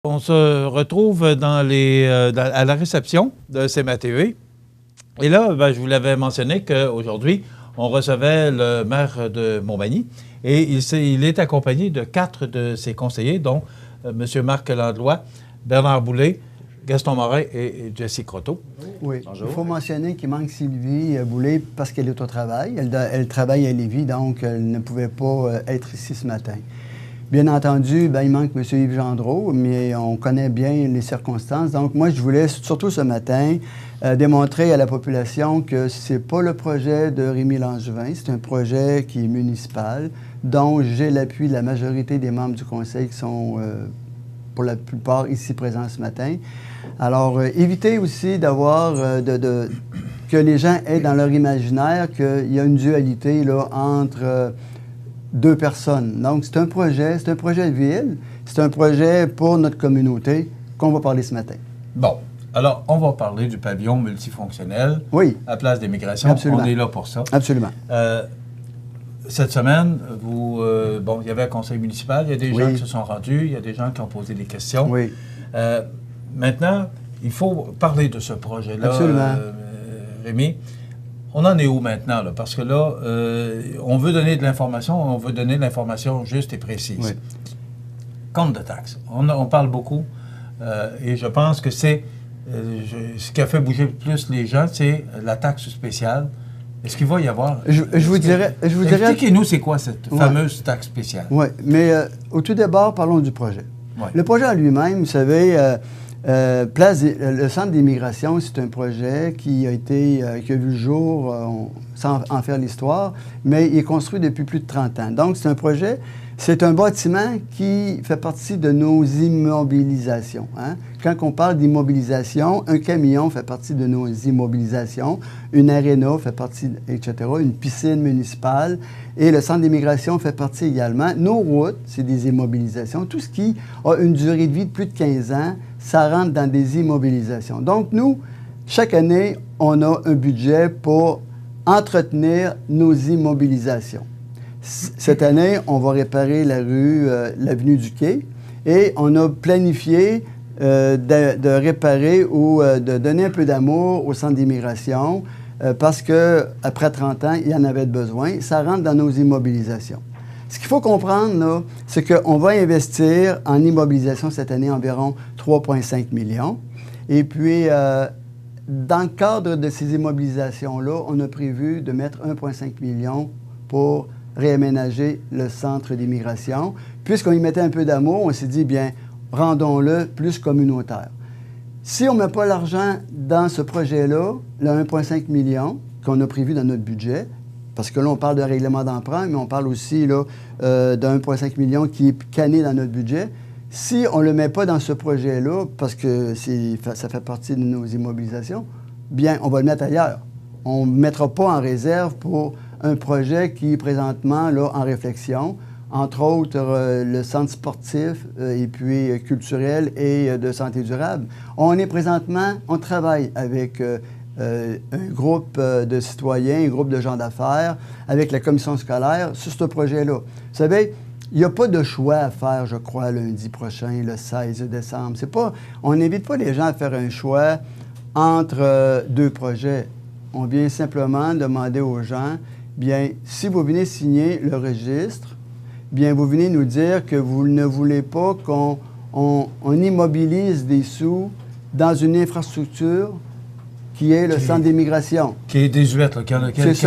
On se retrouve à la réception de CMA-TV. Et là, je vous l'avais mentionné qu'aujourd'hui, on recevait le maire de Montmagny et il est accompagné de 4 de ses conseillers, dont M. Marc Landlois, Bernard Boulay, Gaston Morin et Jessie Croteau. Oui, bonjour. Il faut mentionner qu'il manque Sylvie Boulay parce qu'elle est au travail. Elle travaille à Lévis, donc elle ne pouvait pas être ici ce matin. Bien entendu, il manque M. Yves Gendreau, mais on connaît bien les circonstances. Donc, moi, je voulais, surtout ce matin, démontrer à la population que ce n'est pas le projet de Rémi Langevin, c'est un projet qui est municipal, dont j'ai l'appui de la majorité des membres du conseil qui sont, pour la plupart, ici présents ce matin. Alors, évitez aussi d'avoir, que les gens aient dans leur imaginaire qu'il y a une dualité là, entre... deux personnes. Donc, c'est un projet de ville, c'est un projet pour notre communauté qu'on va parler ce matin. Bon, alors, on va parler du pavillon multifonctionnel à Place des Migrations. Absolument. On est là pour ça. Absolument. Cette semaine, il y avait un conseil municipal, il y a des gens qui se sont rendus, il y a des gens qui ont posé des questions. Oui. Maintenant, il faut parler de ce projet-là. Absolument. Rémi. On en est où maintenant, là? Parce que là, on veut donner de l'information, on veut donner de l'information juste et précise. Oui. Compte de taxes. On parle beaucoup et je pense que c'est ce qui a fait bouger le plus les gens, c'est la taxe spéciale. Est-ce qu'il va y avoir... Je vous dirais... Expliquez-nous c'est quoi cette fameuse taxe spéciale. Oui, mais au tout d'abord, parlons du projet. Ouais. Le projet en lui-même, vous savez... le Centre d'immigration, c'est un projet qui a vu le jour, sans en faire l'histoire, mais il est construit depuis plus de 30 ans. Donc, c'est un bâtiment qui fait partie de nos immobilisations. Hein? Quand on parle d'immobilisation, un camion fait partie de nos immobilisations, une aréna fait partie, etc., une piscine municipale, et le Centre d'immigration fait partie également. Nos routes, c'est des immobilisations. Tout ce qui a une durée de vie de plus de 15 ans, ça rentre dans des immobilisations. Donc, nous, chaque année, on a un budget pour entretenir nos immobilisations. Cette année, on va réparer la rue, l'avenue du Quai, et on a planifié de réparer ou de donner un peu d'amour au Centre d'immigration parce qu'après 30 ans, il y en avait besoin. Ça rentre dans nos immobilisations. Ce qu'il faut comprendre, là, c'est qu'on va investir en immobilisation cette année environ 3,5 millions. Et puis, dans le cadre de ces immobilisations-là, on a prévu de mettre 1,5 million pour réaménager le centre d'immigration. Puisqu'on y mettait un peu d'amour, on s'est dit, bien, rendons-le plus communautaire. Si on ne met pas l'argent dans ce projet-là, le 1,5 million qu'on a prévu dans notre budget, parce que là, on parle de règlement d'emprunt, mais on parle aussi de 1,5 million qui est canné dans notre budget. Si on ne le met pas dans ce projet-là, parce que ça fait partie de nos immobilisations, bien, on va le mettre ailleurs. On ne mettra pas en réserve pour un projet qui est présentement là, en réflexion, entre autres le centre sportif et puis culturel et de santé durable. On travaille avec un groupe de citoyens, un groupe de gens d'affaires, avec la commission scolaire sur ce projet-là. Vous savez, il n'y a pas de choix à faire, je crois, lundi prochain, le 16 décembre. On n'invite pas les gens à faire un choix entre deux projets. On vient simplement demander aux gens, bien, si vous venez signer le registre, bien, vous venez nous dire que vous ne voulez pas qu'on immobilise des sous dans une infrastructure qui est le centre d'immigration. Qui est désuète, qui a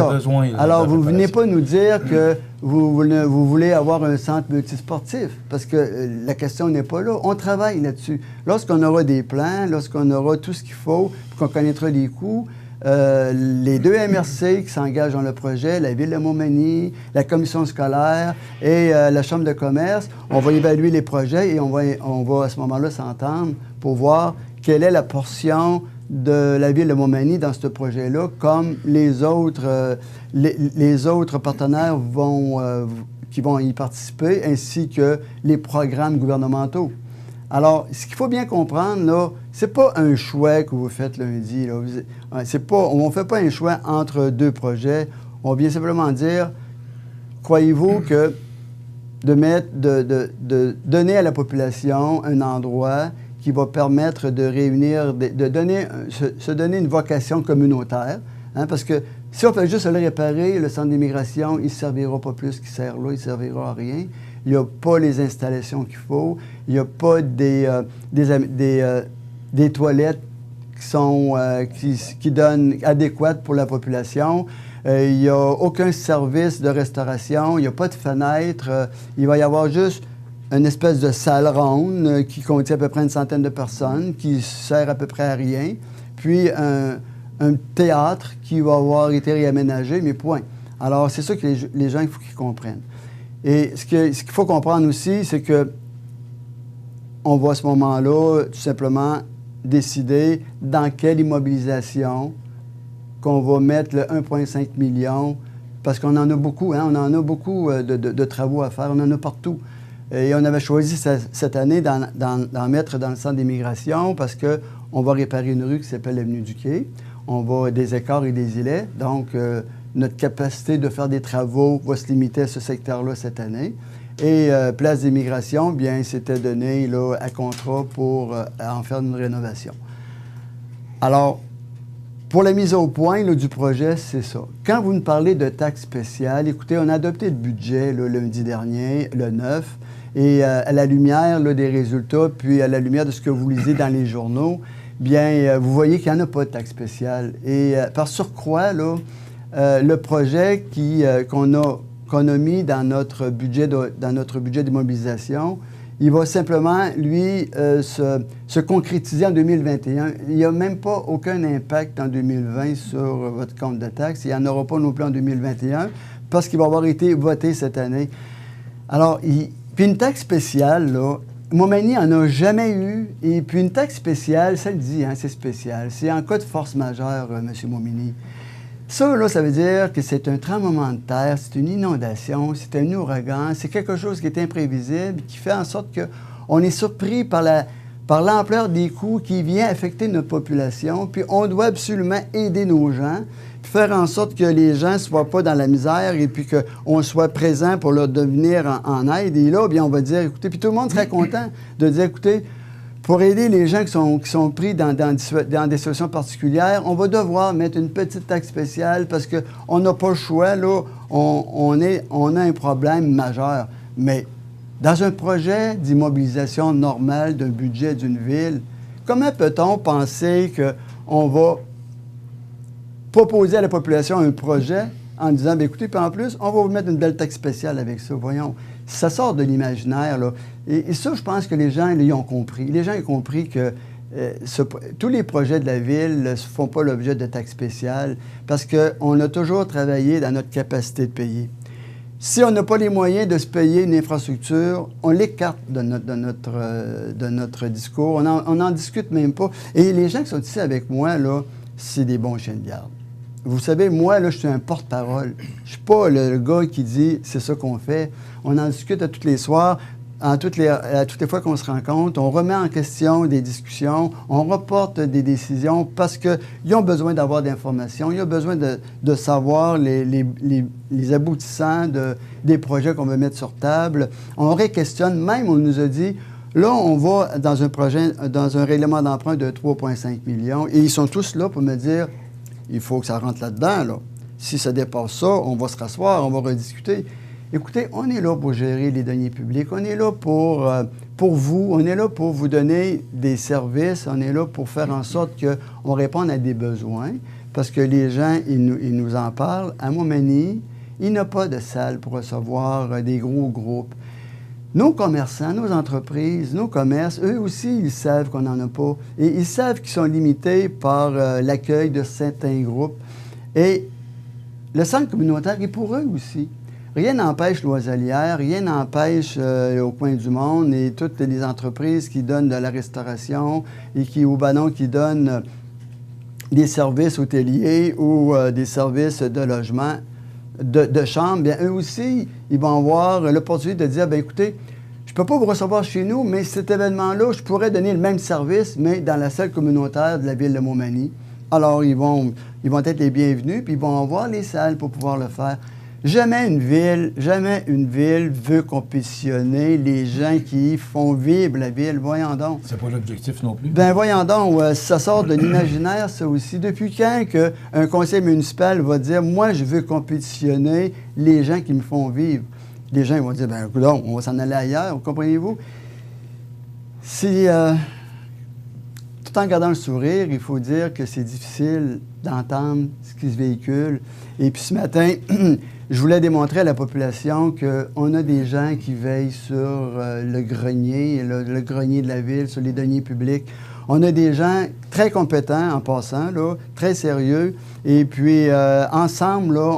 besoin. Alors, vous ne venez pas nous dire que vous voulez avoir un centre multisportif, parce que la question n'est pas là. On travaille là-dessus. Lorsqu'on aura des plans, lorsqu'on aura tout ce qu'il faut, qu'on connaîtra les coûts, les deux MRC qui s'engagent dans le projet, la Ville de Montmagny, la commission scolaire et la Chambre de commerce, on va évaluer les projets et on va à ce moment-là s'entendre pour voir quelle est la portion de la Ville de Montmagny dans ce projet-là, comme les autres partenaires qui vont y participer, ainsi que les programmes gouvernementaux. Alors, ce qu'il faut bien comprendre, là, c'est pas un choix que vous faites lundi. Là. On ne fait pas un choix entre deux projets. On vient simplement dire, croyez-vous que de donner à la population un endroit qui va permettre de réunir, se donner une vocation communautaire. Hein, parce que si on fait juste le réparer, le centre d'immigration, il ne servira pas plus qu'il sert là, il ne servira à rien. Il n'y a pas les installations qu'il faut, il n'y a pas des toilettes qui donnent adéquates pour la population. Il n'y a aucun service de restauration, il n'y a pas de fenêtre. Il va y avoir juste une espèce de salle ronde qui contient à peu près une centaine de personnes, qui sert à peu près à rien. Puis un théâtre qui va avoir été réaménagé, mais point. Alors, c'est ça que les gens, il faut qu'ils comprennent. Et ce qu'il faut comprendre aussi, c'est que on va à ce moment-là, tout simplement, décider dans quelle immobilisation qu'on va mettre le 1,5 million, parce qu'on en a beaucoup, hein, on en a beaucoup de travaux à faire, on en a partout. Et on avait choisi cette année d'en mettre dans le centre d'immigration parce qu'on va réparer une rue qui s'appelle l'Avenue du Quai. On va des écarts et des îlets. Donc, notre capacité de faire des travaux va se limiter à ce secteur-là cette année. Et Place d'immigration, bien, c'était donné là, à contrat pour en faire une rénovation. Alors, pour la mise au point là, du projet, c'est ça. Quand vous nous parlez de taxes spéciales, écoutez, on a adopté le budget là, lundi dernier, le 9, et à la lumière là, des résultats, puis à la lumière de ce que vous lisez dans les journaux, bien, vous voyez qu'il n'y en a pas de taxes spéciales. Et par surcroît, là, le projet qu'on a mis dans notre budget d'immobilisation, il va simplement, lui, se concrétiser en 2021. Il n'y a même pas aucun impact en 2020 sur votre compte de taxes. Il n'y en aura pas non plus en 2021 parce qu'il va avoir été voté cette année. Alors, puis une taxe spéciale, là, Montmagny n'en a jamais eu. Et puis une taxe spéciale, ça le dit, hein, c'est spécial. C'est en cas de force majeure, M. Montmagny. Ça, là, ça veut dire que c'est un tremblement de terre, c'est une inondation, c'est un ouragan, c'est quelque chose qui est imprévisible, qui fait en sorte qu'on est surpris par l'ampleur des coûts qui vient affecter notre population. Puis on doit absolument aider nos gens, puis faire en sorte que les gens ne soient pas dans la misère et puis qu'on soit présent pour leur devenir en aide. Et là, bien, on va dire, écoutez, puis tout le monde serait content de dire, écoutez, pour aider les gens qui sont pris dans des situations particulières, on va devoir mettre une petite taxe spéciale parce qu'on n'a pas le choix, là, on a un problème majeur. Mais dans un projet d'immobilisation normale d'un budget d'une ville, comment peut-on penser qu'on va proposer à la population un projet en disant, bien, écoutez, puis en plus, on va vous mettre une belle taxe spéciale avec ça, voyons. Ça sort de l'imaginaire, là. Et ça, je pense que les gens, ils ont compris. Les gens ont compris que tous les projets de la ville ne font pas l'objet de taxes spéciales parce qu'on a toujours travaillé dans notre capacité de payer. Si on n'a pas les moyens de se payer une infrastructure, on l'écarte de notre discours. On n'en discute même pas. Et les gens qui sont ici avec moi, là, c'est des bons chiens de garde. Vous savez, moi, là, je suis un porte-parole. Je ne suis pas le gars qui dit « c'est ça qu'on fait ». On en discute à tous les soirs, à toutes les fois qu'on se rencontre. On remet en question des discussions, on reporte des décisions parce qu'ils ont besoin d'avoir d'informations, ils ont besoin de savoir les aboutissants des projets qu'on veut mettre sur table. On réquestionne, même on nous a dit « là, on va dans un règlement d'emprunt de 3,5 millions » et ils sont tous là pour me dire « il faut que ça rentre là-dedans, là. Si ça dépasse ça, on va se rasseoir, on va rediscuter. » Écoutez, on est là pour gérer les deniers publics, on est là pour vous, on est là pour vous donner des services, on est là pour faire en sorte qu'on réponde à des besoins, parce que les gens, ils nous en parlent. À Montmagny, il n'y a pas de salle pour recevoir des gros groupes. Nos commerçants, nos entreprises, nos commerces, eux aussi, ils savent qu'on n'en a pas. Et ils savent qu'ils sont limités par l'accueil de certains groupes. Et le centre communautaire est pour eux aussi. Rien n'empêche Loiselière, rien n'empêche au Coin du Monde et toutes les entreprises qui donnent de la restauration et au Banon qui donnent des services hôteliers ou des services de logement, de chambre, bien, eux aussi, ils vont avoir l'opportunité de dire, bien, écoutez, je ne peux pas vous recevoir chez nous, mais cet événement-là, je pourrais donner le même service, mais dans la salle communautaire de la ville de Montmagny. Alors, ils vont être les bienvenus, puis ils vont avoir les salles pour pouvoir le faire. Jamais une ville veut compétitionner les gens qui font vivre la ville. Voyons donc. C'est pas l'objectif non plus. Ben voyons donc, ça sort de l'imaginaire, ça aussi. Depuis quand qu'un conseil municipal va dire « Moi, je veux compétitionner les gens qui me font vivre ». Les gens ils vont dire « Ben écoute, on va s'en aller ailleurs, comprenez-vous? » Si, tout en gardant le sourire, il faut dire que c'est difficile d'entendre ce qui se véhicule. Et puis ce matin, je voulais démontrer à la population qu'on a des gens qui veillent sur le grenier, le grenier de la ville, sur les deniers publics. On a des gens très compétents, en passant, là, très sérieux. Et puis, ensemble, là,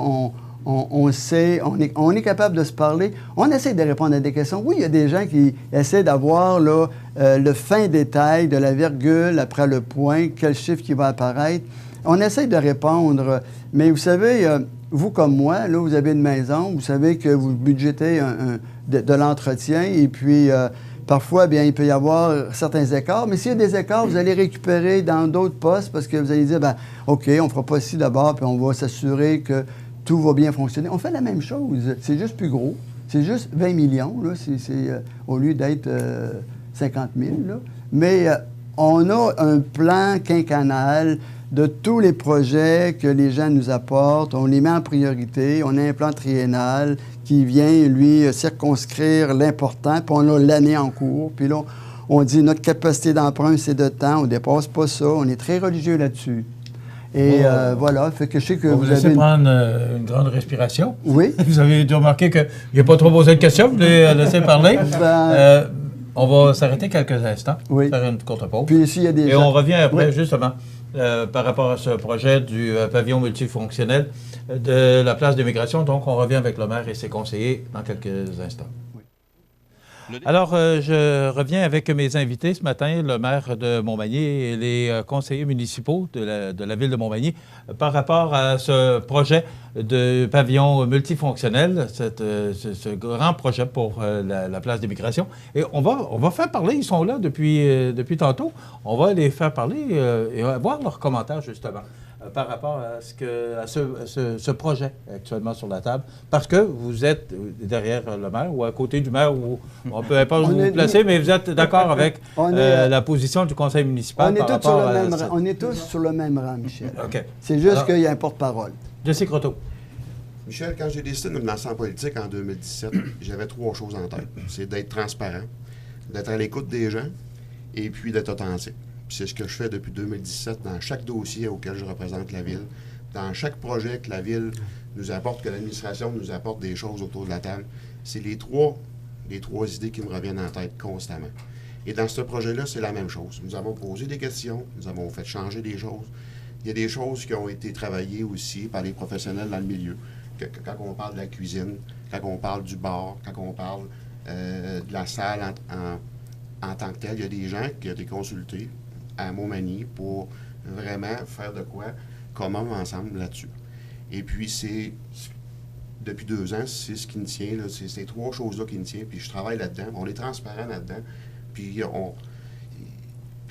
on sait, on est capable de se parler. On essaie de répondre à des questions. Oui, il y a des gens qui essaient d'avoir là, le fin détail de la virgule après le point, quel chiffre qui va apparaître. On essaie de répondre. Mais vous savez, vous comme moi, là, vous avez une maison, vous savez que vous budgétez de l'entretien et puis parfois, bien, il peut y avoir certains écarts. Mais s'il y a des écarts, vous allez récupérer dans d'autres postes parce que vous allez dire, ben, OK, on ne fera pas ci d'abord, puis on va s'assurer que tout va bien fonctionner. On fait la même chose. C'est juste plus gros. C'est juste 20 millions, là, au lieu d'être 50 000. Là. Mais on a un plan quinquennal de tous les projets que les gens nous apportent. On les met en priorité. On a un plan triennal qui vient, lui, circonscrire l'important. Puis on a l'année en cours. Puis là, on dit notre capacité d'emprunt, c'est de temps. On ne dépasse pas ça. On est très religieux là-dessus. Et voilà, fait que je sais que vous laissez prendre une grande respiration. Oui. Vous avez dû remarquer que je n'ai pas trop posé de questions, vous les laissez parler. On va s'arrêter quelques instants, faire une courte pause. Puis s'il y a des gens... on revient après, justement, par rapport à ce projet du pavillon multifonctionnel de la place d'immigration. Donc, on revient avec le maire et ses conseillers dans quelques instants. Alors, je reviens avec mes invités ce matin, le maire de Montmagny et les conseillers municipaux de la ville de Montmagny, par rapport à ce projet de pavillon multifonctionnel, ce grand projet pour la place d'immigration. Et on va faire parler, ils sont là depuis tantôt, on va les faire parler et voir leurs commentaires, justement, par rapport à ce projet actuellement sur la table, parce que vous êtes derrière le maire ou à côté du maire, ou on peut pas vous placer, mais vous êtes d'accord avec la position du conseil municipal par rapport à... On est tous sur le même rang, Michel. Okay. C'est juste qu'il y a un porte-parole. Jessica Croteau. Michel, quand j'ai décidé de me lancer en politique en 2017, j'avais 3 choses en tête. C'est d'être transparent, d'être à l'écoute des gens et puis d'être authentique. C'est ce que je fais depuis 2017 dans chaque dossier auquel je représente la ville, dans chaque projet que la ville nous apporte, que l'administration nous apporte des choses autour de la table. C'est les trois idées qui me reviennent en tête constamment. Et dans ce projet-là, c'est la même chose. Nous avons posé des questions, nous avons fait changer des choses. Il y a des choses qui ont été travaillées aussi par les professionnels dans le milieu. Quand on parle de la cuisine, quand on parle du bar, quand on parle de la salle en tant que telle, il y a des gens qui ont été consultés à Montmagny pour vraiment faire de quoi commun ensemble là-dessus. Et puis, depuis 2 ans, c'est ce qui me tient, c'est ces 3 choses-là qui me tiennent, puis je travaille là-dedans, on est transparent là-dedans, puis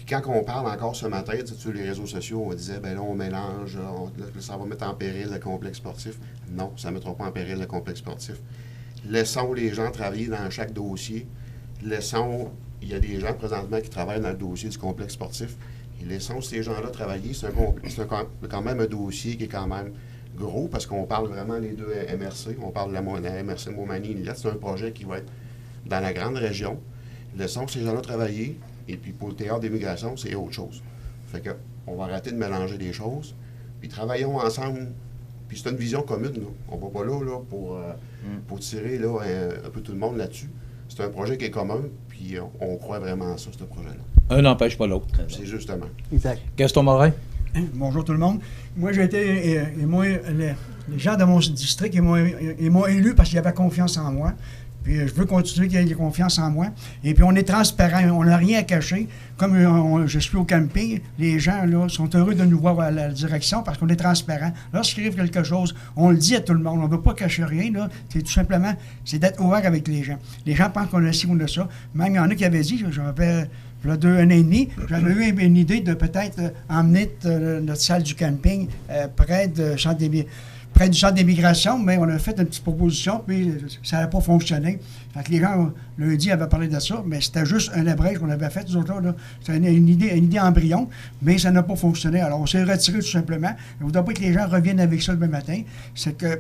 quand on parle encore ce matin, sur les réseaux sociaux, on disait, ben là, on mélange, ça va mettre en péril le complexe sportif. Non, ça ne mettra pas en péril le complexe sportif. Laissons les gens travailler dans chaque dossier, il y a des gens présentement qui travaillent dans le dossier du complexe sportif. Et laissons ces gens-là travailler. C'est quand même un dossier qui est quand même gros parce qu'on parle vraiment des 2 MRC. On parle de la MRC Montmagny. C'est un projet qui va être dans la grande région. Laissons ces gens-là travailler. Et puis pour le théâtre d'immigration, c'est autre chose. Fait que on va arrêter de mélanger des choses. Puis travaillons ensemble. Puis c'est une vision commune. Là. On ne va pas là pour tirer là, un peu tout le monde là-dessus. C'est un projet qui est commun, puis on croit vraiment à ça, ce projet-là. Un n'empêche pas l'autre. C'est justement. Exact. Gaston Morin. Bonjour tout le monde. Moi, j'ai été... les gens de mon district, ils m'ont élu parce qu'ils avaient confiance en moi. Puis je veux continuer qu'il y ait confiance en moi. Et puis on est transparent, on n'a rien à cacher. Comme je suis au camping, les gens là, sont heureux de nous voir à la direction parce qu'on est transparent. Lorsqu'il arrive quelque chose, on le dit à tout le monde. On ne veut pas cacher rien. Là. C'est tout simplement, c'est d'être ouvert avec les gens. Les gens pensent qu'on a ci, on a ça. Même il y en a qui avaient dit, j'avais... Il y a 2 ans et demi, j'avais eu une idée de peut-être emmener notre salle du camping près de Centre des près du centre d'immigration, mais on a fait une petite proposition, puis ça n'a pas fonctionné. Fait que les gens, lundi, avaient parlé de ça, mais c'était juste un abrège qu'on avait fait, nous autres, là. C'était une idée embryon, mais ça n'a pas fonctionné. Alors, on s'est retiré tout simplement. Il ne faudrait pas que les gens reviennent avec ça le même matin. C'est que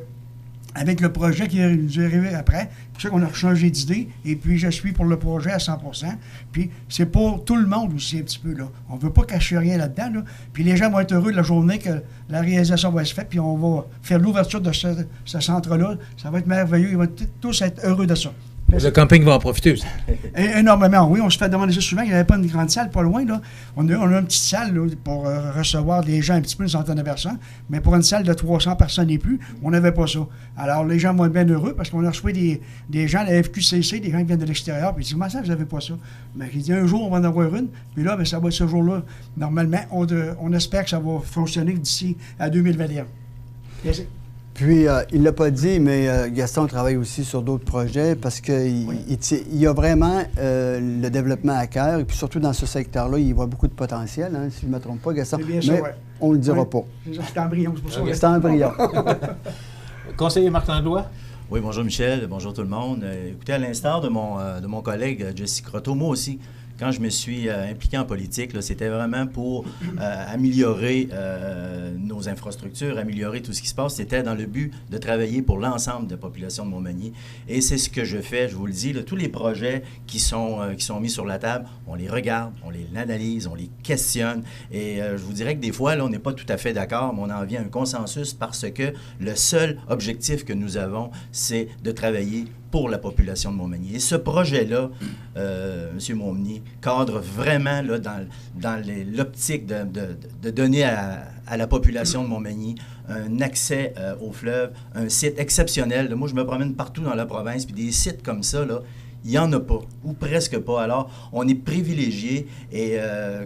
avec le projet qui nous est arrivé après. C'est pour ça qu'on a changé d'idée. Et puis, je suis pour le projet à 100 %. Puis, c'est pour tout le monde aussi, un petit peu, là. On ne veut pas cacher rien là-dedans, là. Puis, les gens vont être heureux de la journée que la réalisation va se faire. Puis, on va faire l'ouverture de ce centre-là. Ça va être merveilleux. Ils vont tous être heureux de ça. Le camping va en profiter aussi. Énormément, oui. On se fait demander ça souvent. Il n'y avait pas une grande salle, pas loin, là. On a une petite salle là, pour recevoir des gens un petit peu, une centaine de personnes. Mais pour une salle de 300 personnes et plus, on n'avait pas ça. Alors, les gens vont être bien heureux parce qu'on a reçu des gens de la FQCC, des gens qui viennent de l'extérieur. Puis ils disent, comment ça, vous n'avez pas ça? Mais il dit, un jour, on va en avoir une. Puis là, bien, ça va être ce jour-là. Normalement, on espère que ça va fonctionner d'ici à 2021. Merci. Puis, il ne l'a pas dit, mais Gaston travaille aussi sur d'autres projets parce qu'il y a vraiment le développement à cœur. Et puis, surtout dans ce secteur-là, il voit beaucoup de potentiel, hein, si je ne me trompe pas, Gaston. C'est bien mais ça, ouais. on ne le dira pas. C'est embryon, c'est pour ça. C'est embryon. Conseiller Martin Langlois? Oui, bonjour Michel, bonjour tout le monde. Écoutez, à l'instar de mon collègue Jesse Croteau, moi aussi, quand je me suis impliqué en politique, c'était vraiment pour améliorer nos infrastructures, améliorer tout ce qui se passe. C'était dans le but de travailler pour l'ensemble de la population de Montmagny. Et c'est ce que je fais, je vous le dis. Là, tous les projets qui sont mis sur la table, on les regarde, on les analyse, on les questionne. Et je vous dirais que des fois, là, on n'est pas tout à fait d'accord, mais on en vient à un consensus parce que le seul objectif que nous avons, c'est de travailler pour la population de Montmagny. Et ce projet-là, M. Montmagny, cadre vraiment là, dans l'optique de donner à la population de Montmagny un accès au fleuve, un site exceptionnel. Moi, je me promène partout dans la province, puis des sites comme ça, là, il n'y en a pas, ou presque pas. Alors, on est privilégié et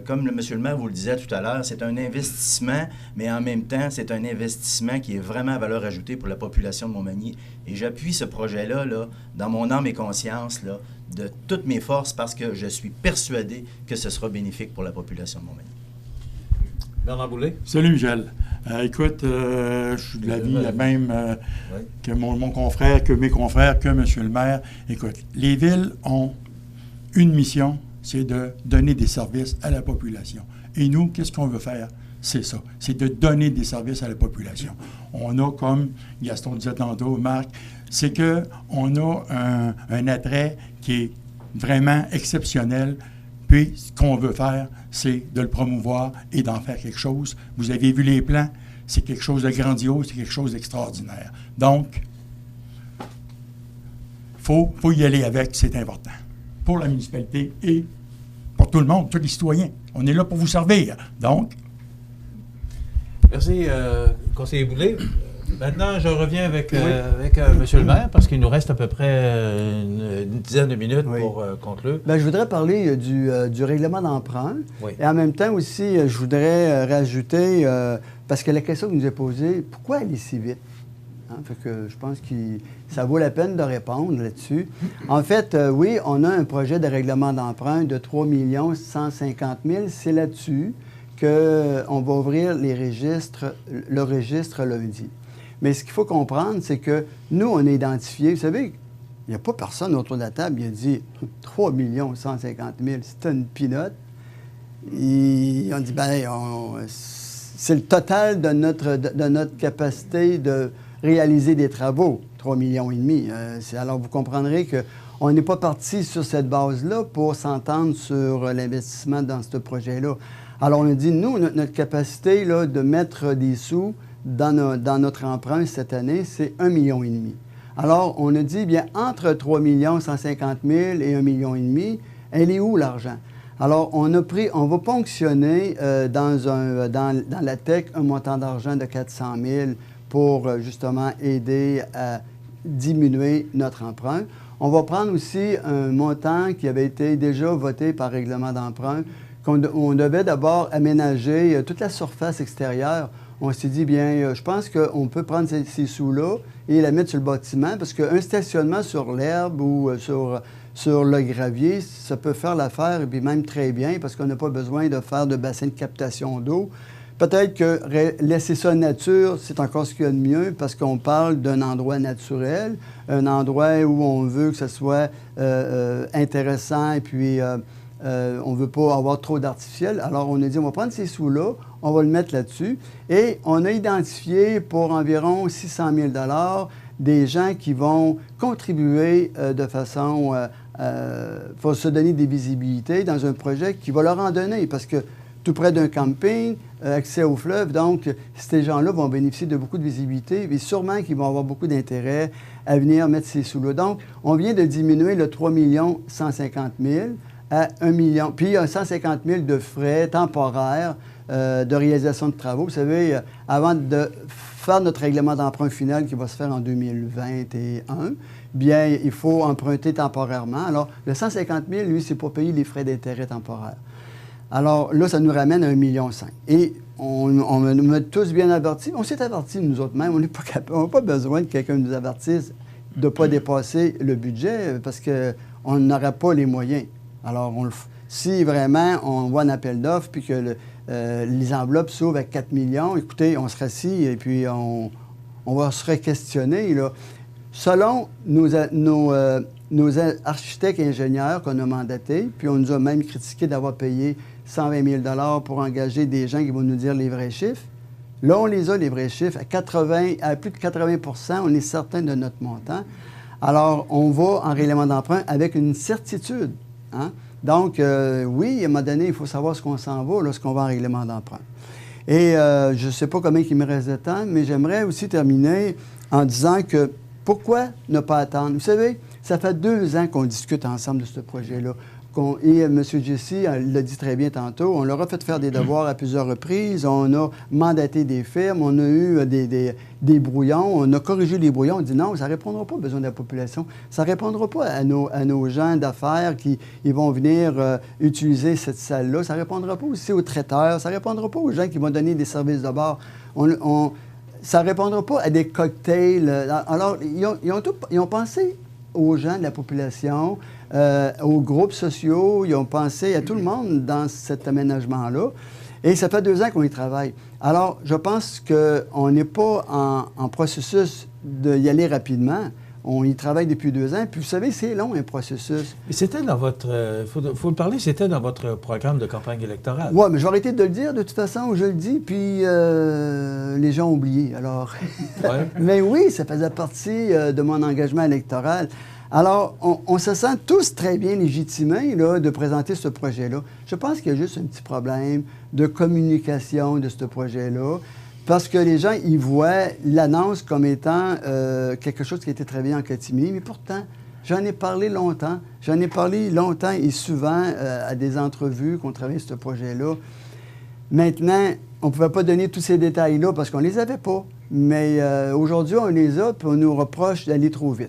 comme monsieur le maire vous le disait tout à l'heure, c'est un investissement, mais en même temps, c'est un investissement qui est vraiment à valeur ajoutée pour la population de Montmagny. Et j'appuie ce projet-là, là, dans mon âme et conscience, là, de toutes mes forces, parce que je suis persuadé que ce sera bénéfique pour la population de Montmagny. Bernard Boulay? Salut, Michel. Écoute, je suis de l'avis même que mon confrère, que mes confrères, que M. le maire. Écoute, les villes ont une mission, c'est de donner des services à la population. Et nous, qu'est-ce qu'on veut faire? C'est ça, c'est de donner des services à la population. On a, comme Gaston disait tantôt, Marc, c'est qu'on a un attrait qui est vraiment exceptionnel. Puis, ce qu'on veut faire, c'est de le promouvoir et d'en faire quelque chose. Vous avez vu les plans, c'est quelque chose de grandiose, c'est quelque chose d'extraordinaire. Donc, faut y aller avec, c'est important. Pour la municipalité et pour tout le monde, tous les citoyens. On est là pour vous servir. Donc... Merci, conseiller Boulay. Maintenant, je reviens avec monsieur le maire, parce qu'il nous reste à peu près une dizaine de minutes pour conclure. Bien, je voudrais parler du règlement d'emprunt. Oui. Et en même temps aussi, je voudrais rajouter, parce que la question que nous est posée, pourquoi aller si vite? Hein? Fait que je pense que ça vaut la peine de répondre là-dessus. En fait, oui, on a un projet de règlement d'emprunt de 3 150 000. C'est là-dessus qu'on va ouvrir le registre lundi. Mais ce qu'il faut comprendre, c'est que nous, on est identifié. Vous savez, il n'y a pas personne autour de la table qui a dit 3 150 000, c'est une pinotte. Et on dit, bien, c'est le total de notre capacité de réaliser des travaux, 3,5 millions. Alors, vous comprendrez qu'on n'est pas parti sur cette base-là pour s'entendre sur l'investissement dans ce projet-là. Alors, on a dit, nous, notre capacité là, de mettre des sous dans notre emprunt cette année, c'est 1,5 million. Alors, on a dit, bien, entre 3 150 000 et 1,5 million, elle est où l'argent? Alors, on va ponctionner dans la TEC un montant d'argent de 400 000 pour justement aider à diminuer notre emprunt. On va prendre aussi un montant qui avait été déjà voté par règlement d'emprunt, qu'on devait d'abord aménager toute la surface extérieure. On s'est dit, bien, je pense qu'on peut prendre ces sous-là et la mettre sur le bâtiment, parce qu'un stationnement sur l'herbe ou sur le gravier, ça peut faire l'affaire, et puis même très bien, parce qu'on n'a pas besoin de faire de bassin de captation d'eau. Peut-être que laisser ça nature, c'est encore ce qu'il y a de mieux parce qu'on parle d'un endroit naturel, un endroit où on veut que ce soit intéressant et puis on ne veut pas avoir trop d'artificiel. Alors, on a dit, on va prendre ces sous-là, on va le mettre là-dessus. Et on a identifié pour environ 600 000 des gens qui vont contribuer de façon pour se donner des visibilités dans un projet qui va leur en donner. Parce que tout près d'un camping, accès au fleuve, donc ces gens-là vont bénéficier de beaucoup de visibilité et sûrement qu'ils vont avoir beaucoup d'intérêt à venir mettre ces sous-là. Donc, on vient de diminuer le 3 150 000 à 1 million. Puis, il y a 150 000 de frais temporaires de réalisation de travaux. Vous savez, avant de faire notre règlement d'emprunt final qui va se faire en 2021, bien, il faut emprunter temporairement. Alors, le 150 000, lui, c'est pour payer les frais d'intérêt temporaires. Alors là, ça nous ramène à 1,5 million. Et on nous a tous bien avertis. On s'est avertis nous autres mêmes. On n'a pas besoin que quelqu'un nous avertisse de ne pas dépasser le budget parce qu'on n'aurait pas les moyens. Alors, si vraiment on voit un appel d'offres puis que les enveloppes s'ouvrent à 4 millions, écoutez, on se rassit et puis on va se questionner. Là. Selon nos architectes et ingénieurs qu'on a mandatés, puis on nous a même critiqué d'avoir payé 120 000 pour engager des gens qui vont nous dire les vrais chiffres. Là, on les a, les vrais chiffres. À plus de 80 % on est certain de notre montant. Alors, on va en règlement d'emprunt avec une certitude. Hein? Donc, oui, à un moment donné, il faut savoir ce qu'on s'en va lorsqu'on va en règlement d'emprunt. Et je ne sais pas combien il me reste de temps, mais j'aimerais aussi terminer en disant que pourquoi ne pas attendre? Vous savez, ça fait 2 ans qu'on discute ensemble de ce projet-là. Et M. Jesse l'a dit très bien tantôt, on leur a fait faire des devoirs à plusieurs reprises, on a mandaté des firmes, on a eu des brouillons, on a corrigé les brouillons, on dit non, ça ne répondra pas aux besoins de la population, ça ne répondra pas à nos gens d'affaires qui vont venir utiliser cette salle-là, ça ne répondra pas aussi aux traiteurs, ça ne répondra pas aux gens qui vont donner des services de bar. Ça ne répondra pas à des cocktails. Alors, ils ont pensé aux gens de la population, aux groupes sociaux, ils ont pensé à tout le monde dans cet aménagement-là. Et ça fait 2 ans qu'on y travaille. Alors, je pense qu'on n'est pas en processus d'y aller rapidement. On y travaille depuis 2 ans. Puis, vous savez, c'est long, un processus. Et c'était dans votre... faut le parler, c'était dans votre programme de campagne électorale. Oui, mais j'ai arrêté de le dire, de toute façon, je le dis, puis les gens ont oublié. Alors, Ouais. mais oui, ça faisait partie de mon engagement électoral. Alors, on se sent tous très bien légitimés là, de présenter ce projet-là. Je pense qu'il y a juste un petit problème de communication de ce projet-là, parce que les gens, ils voient l'annonce comme étant quelque chose qui a été travaillé en catimini, mais pourtant, j'en ai parlé longtemps. J'en ai parlé longtemps et souvent à des entrevues qu'on travaille sur ce projet-là. Maintenant, on ne pouvait pas donner tous ces détails-là parce qu'on ne les avait pas. Mais aujourd'hui, on les a, puis on nous reproche d'aller trop vite.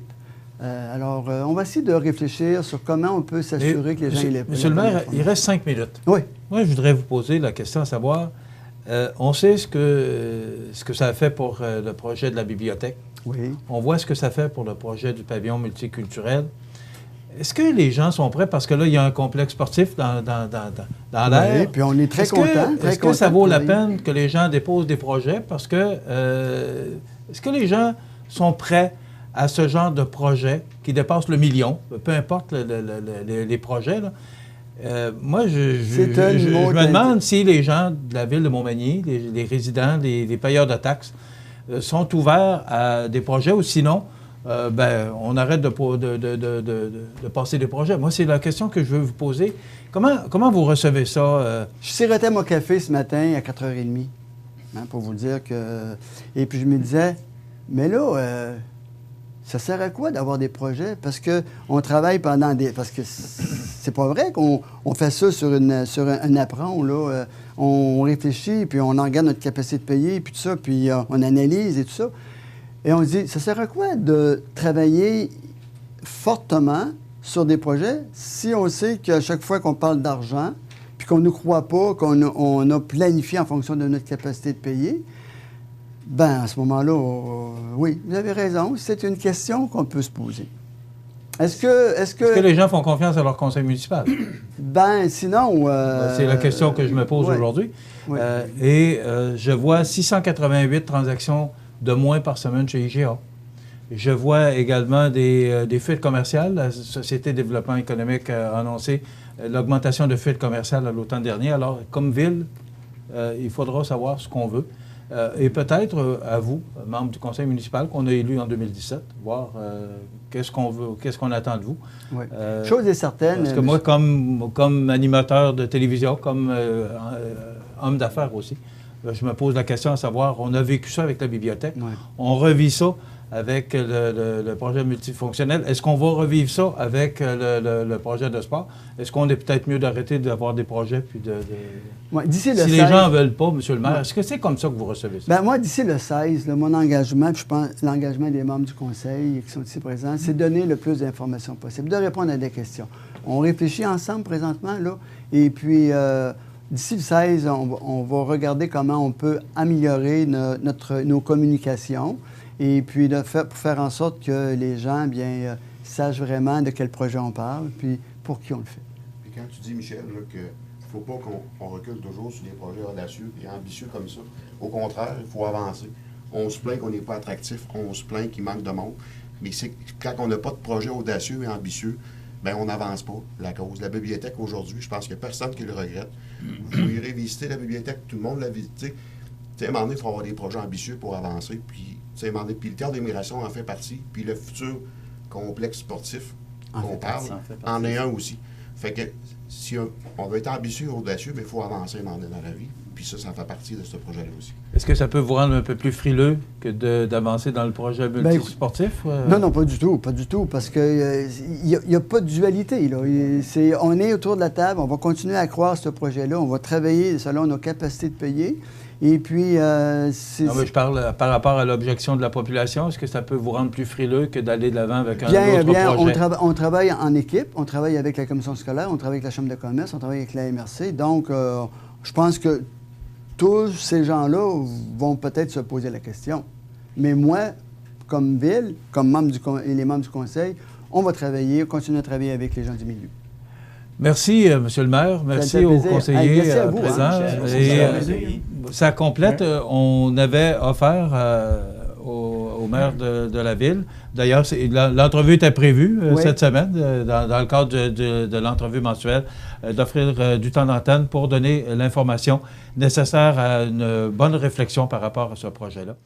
Alors, on va essayer de réfléchir sur comment on peut s'assurer que les gens... Monsieur le maire, il reste 5 minutes. Oui. Moi, je voudrais vous poser la question à savoir, on sait ce que ça a fait pour le projet de la bibliothèque. Oui. On voit ce que ça fait pour le projet du pavillon multiculturel. Est-ce que les gens sont prêts? Parce que là, il y a un complexe sportif dans l'air. Oui, puis on est très contents. Est-ce que ça vaut la peine que les gens déposent des projets? Parce que est-ce que les gens sont prêts à ce genre de projet qui dépasse le million, peu importe les projets, là? Moi, je me demande si les gens de la ville de Montmagny, les résidents, les payeurs de taxes, sont ouverts à des projets ou sinon, on arrête de passer des projets. Moi, c'est la question que je veux vous poser. Comment vous recevez ça? Je sirotais mon café ce matin à 4h30, hein, pour vous dire que... Et puis je me disais, mais là... ça sert à quoi d'avoir des projets? Parce qu'on travaille pendant des... Parce que c'est pas vrai qu'on fait ça sur un apron, là. On réfléchit, puis on en regarde notre capacité de payer, puis tout ça, puis on analyse et tout ça. Et on se dit, ça sert à quoi de travailler fortement sur des projets si on sait qu'à chaque fois qu'on parle d'argent, puis qu'on ne croit pas, qu'on a planifié en fonction de notre capacité de payer, bien, à ce moment-là, oui, vous avez raison, c'est une question qu'on peut se poser. Est-ce que... Est-ce que les gens font confiance à leur conseil municipal? Ben, sinon... C'est la question que je me pose aujourd'hui. Ouais. Je vois 688 transactions de moins par semaine chez IGA. Je vois également des fuites commerciales. La Société de développement économique a annoncé l'augmentation de fuites commerciales à l'automne dernier. Alors, comme ville, il faudra savoir ce qu'on veut. Et peut-être à vous, membres du conseil municipal qu'on a élu en 2017, voir qu'est-ce qu'on veut, qu'est-ce qu'on attend de vous. Oui. Chose est certaine. Parce que moi, comme animateur de télévision, comme homme d'affaires aussi, je me pose la question à savoir, on a vécu ça avec la bibliothèque, on revit ça avec le projet multifonctionnel. Est-ce qu'on va revivre ça avec le projet de sport? Est-ce qu'on est peut-être mieux d'arrêter d'avoir des projets puis d'ici le si 16, les gens ne veulent pas, M. le maire, est-ce que c'est comme ça que vous recevez ça? Ben moi, d'ici le 16, mon engagement, puis je pense l'engagement des membres du conseil qui sont ici présents, c'est de donner le plus d'informations possible, de répondre à des questions. On réfléchit ensemble présentement, là, et puis d'ici le 16, on va regarder comment on peut améliorer nos communications, et puis pour faire en sorte que les gens sachent vraiment de quel projet on parle, puis pour qui on le fait. Puis quand tu dis, Michel, qu'il ne faut pas qu'on recule toujours sur des projets audacieux et ambitieux comme ça, au contraire, il faut avancer. On se plaint qu'on n'est pas attractif, on se plaint qu'il manque de monde, mais c'est quand on n'a pas de projet audacieux et ambitieux, bien, on n'avance pas la cause. La bibliothèque, aujourd'hui, je pense qu'il n'y a personne qui le regrette. Vous irez visiter la bibliothèque, tout le monde l'a visité. À un moment donné, il faut avoir des projets ambitieux pour avancer, puis le théâtre d'immigration en fait partie, puis le futur complexe sportif qu'on parle en est un aussi. Fait que si on veut être ambitieux et audacieux, il faut avancer dans la vie, puis ça fait partie de ce projet-là aussi. Est-ce que ça peut vous rendre un peu plus frileux que d'avancer dans le projet multisportif? Non, pas du tout, parce qu'il n'y a pas de dualité, là. On est autour de la table, on va continuer à croire ce projet-là, on va travailler selon nos capacités de payer. Et puis, Non, mais je parle par rapport à l'objection de la population. Est-ce que ça peut vous rendre plus frileux que d'aller de l'avant avec un autre projet? On travaille en équipe. On travaille avec la commission scolaire, on travaille avec la Chambre de commerce, on travaille avec la MRC. Donc, je pense que tous ces gens-là vont peut-être se poser la question. Mais moi, comme ville, comme les membres du conseil, on va continuer à travailler avec les gens du milieu. Merci, M. le maire. Merci aux conseillers présents. Ça complète. On avait offert au maire de la ville. D'ailleurs, l'entrevue était prévue cette semaine, dans le cadre de l'entrevue mensuelle, d'offrir du temps d'antenne pour donner l'information nécessaire à une bonne réflexion par rapport à ce projet-là.